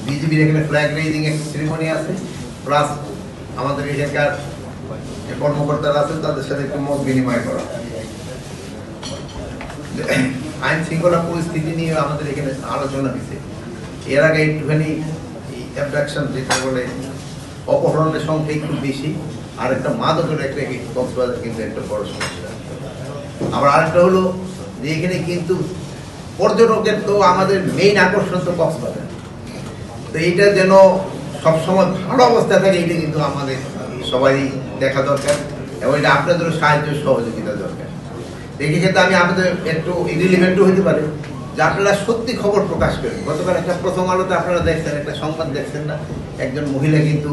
বিজিবির এখানে flag raising একটা সেরিমনি আছে, প্লাস আমাদের এখানকার কর্মকর্তারা আছেন তাদের সাথে একটু মত বিনিময় করা। আইন শৃঙ্খলা পরিস্থিতি নিয়ে আমাদের এখানে আলোচনা হয়েছে। এর আগে একটুখানি অ্যাবডাকশন যেটা বলে অপহরণের সংখ্যা একটু বেশি, আর একটা মাদকের একটা কক্সবাজার কিন্তু একটা বড় সমস্যা। আবার আরেকটা হলো যে এখানে কিন্তু পর্যটকের তো আমাদের মেইন আকর্ষণ তো কক্সবাজার, তো এইটা যেন সবসময় ভালো অবস্থায় থাকে এটা কিন্তু আমাদের সবাই দেখা দরকার, এবং এটা আপনাদেরও সাহায্য সহযোগিতা দরকার। এই ক্ষেত্রে আমি আপনাদের একটু ইরিলিভেন্টও হতে পারে যে আপনারা সত্যি খবর প্রকাশ করেন। গতকাল একটা প্রথম আলোতে আপনারা দেখছেন, একটা সংবাদ দেখছেন না, একজন মহিলা কিন্তু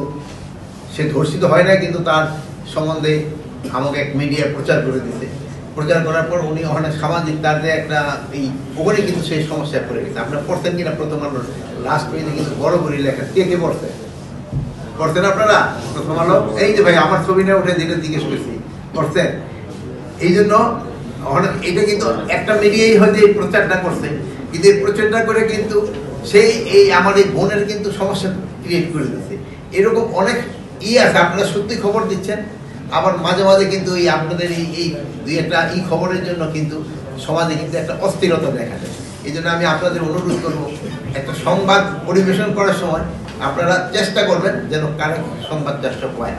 সে ধর্ষিত হয় না, কিন্তু তার সম্বন্ধে আমাকে এক মিডিয়া প্রচার করে দিতে, প্রচার করার পর উনি ওখানে সামাজিক তার যে একটা এই ওখানে কিন্তু সেই সমস্যায় পড়ে গেছে। আপনারা পড়ছেন কিনা প্রথম আলোর লাস্ট পেজে কিন্তু বড় করে লেখা, কে কে পড়ছেন? পড়ছেন আপনারা প্রথম আলো? এই যে ভাই আমার ছবিটা উঠে যেটা জিজ্ঞেস করছি, পড়ছেন? এই জন্য এটা কিন্তু একটা মিডিয়াই হয়তো এই প্রচারটা করছে, কিন্তু এই প্রচারটা করে কিন্তু সেই এই আমার এই বোনের কিন্তু সমস্যা ক্রিয়েট করে দিচ্ছে। এরকম অনেক আছে, আপনারা সত্যি খবর দিচ্ছেন, আবার মাঝে মাঝে কিন্তু এই আপনাদের এই দুই একটা খবরের জন্য কিন্তু সমাজে কিন্তু একটা অস্থিরতা দেখা যায়। এই জন্য আমি আপনাদের অনুরোধ করবো, একটা সংবাদ পরিবেশন করার সময় আপনারা চেষ্টা করবেন যেন কারেক্ট সংবাদ চেষ্টা পায়।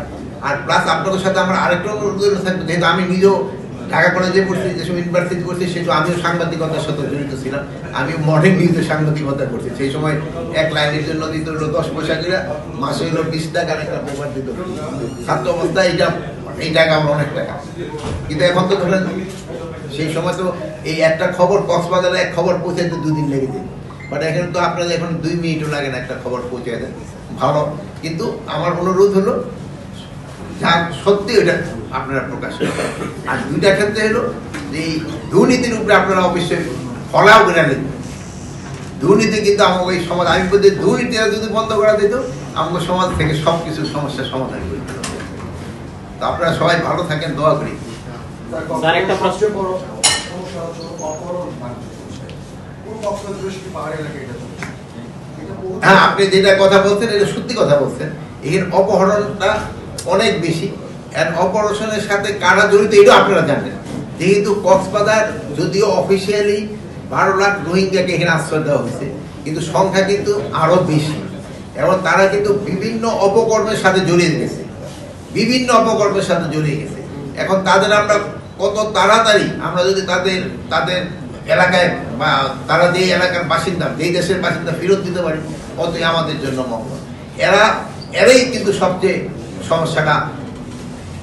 আর প্লাস আপনাদের সাথে আমার আরেকটা অনুরোধ থাকবে, যেহেতু আমি নিজেও ঢাকা কলেজে পড়ছি, যেসব ইউনিভার্সিটি করছি, সেসব আমিও সাংবাদিকতার সাথে জড়িত ছিলাম। আমি মডার্ন নিউজে সাংবাদিকতা করছি। সেই সময় এক লাইনের জন্য দিত হলো 10 পয়সা করে, মাসে হলো 20 টাকার একটা পেপার দিত। ছাত্র অবস্থায় এই টাকা আমার অনেক টাকা, কিন্তু এখন তো ধরেন সেই সময় তো এই একটা খবর কক্সবাজারে এক খবর পৌঁছাইতে 2 দিন লেগে যায়, বাট এখানে তো আপনাদের এখন 2 মিনিটও লাগে না একটা খবর পৌঁছে দেন, ভালো। কিন্তু আমার অনুরোধ হলো যা সত্যি ওটা আপনারা প্রকাশ করেন। আর দুইটা ক্ষেত্রে হলো যে দুর্নীতির উপরে আপনারা অবশ্যই ফলাও করে নেবেন। দুর্নীতি কিন্তু আমাকে এই সমাজ, আমি বলতে দুর্নীতিটা যদি বন্ধ করা দিত আমাকে সমাজ থেকে সবকিছু সমস্যার সমাধান করে দিত। তো আপনারা সবাই ভালো থাকেন, দোয়া করি। হ্যাঁ, আপনি যেটা কথা বলছেন এটা সত্যি কথা বলছেন। এর অপহরণটা অনেক বেশি, এর অপারেশনের সাথে কারা জড়িত এটা আপনারা জানেন। যেহেতু কক্সবাজার যদিও অফিসিয়ালি 12 লাখ রোহিঙ্গাকে এখানে আশ্রয় দেওয়া হয়েছে, কিন্তু সংখ্যা কিন্তু আরো বেশি, এবং তারা কিন্তু বিভিন্ন অপকর্মের সাথে জড়িয়ে গেছে, বিভিন্ন অপকর্মের সাথে জড়িয়ে গেছে। এখন তাদের আমরা কত তাড়াতাড়ি আমরা যদি তাদের এলাকায় বা তারা যে এলাকার বাসিন্দা, যেই দেশের বাসিন্দা ফেরত দিতে পারি, অতই আমাদের জন্য মঙ্গল। এরাই কিন্তু সবচেয়ে সমস্যাটা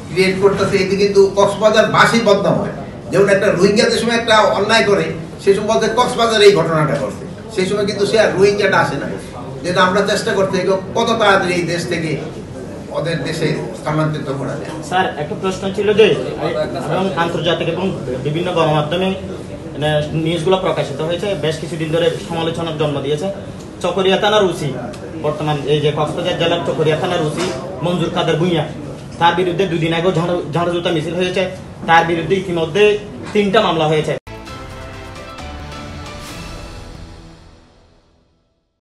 ক্রিয়েট করতেছে। এতে কিন্তু কক্সবাজার বাসী বদনাম হয়। যেমন একটা রোহিঙ্গাদের সময় একটা অন্যায় করে, সে সময় বলতে কক্সবাজার এই ঘটনাটা করছে, সেই সময় কিন্তু সে আর রোহিঙ্গাটা আসে না। যেটা আমরা চেষ্টা করতে কত তাড়াতাড়ি এই দেশ থেকে ওদের দেশে স্থানান্তরিত করা যায়। স্যার, একটা প্রশ্ন ছিল যে আন্তর্জাতিক এবং বিভিন্ন গণমাধ্যমে নিউজগুলো প্রকাশিত হয়েছে, বেশ কিছুদিন ধরে সমালোচনার জন্ম দিয়েছে। চকরিয়া থানার ওসি, বর্তমান এই যে কক্সবাজার জেলার চকরিয়া থানার ওসি মঞ্জুর কাদের ভূঁইয়া, তার বিরুদ্ধে 2 দিন আগেও ঝাড়ু জুতা মিছিল হয়েছে। তার বিরুদ্ধে ইতিমধ্যে 3টা মামলা হয়েছে।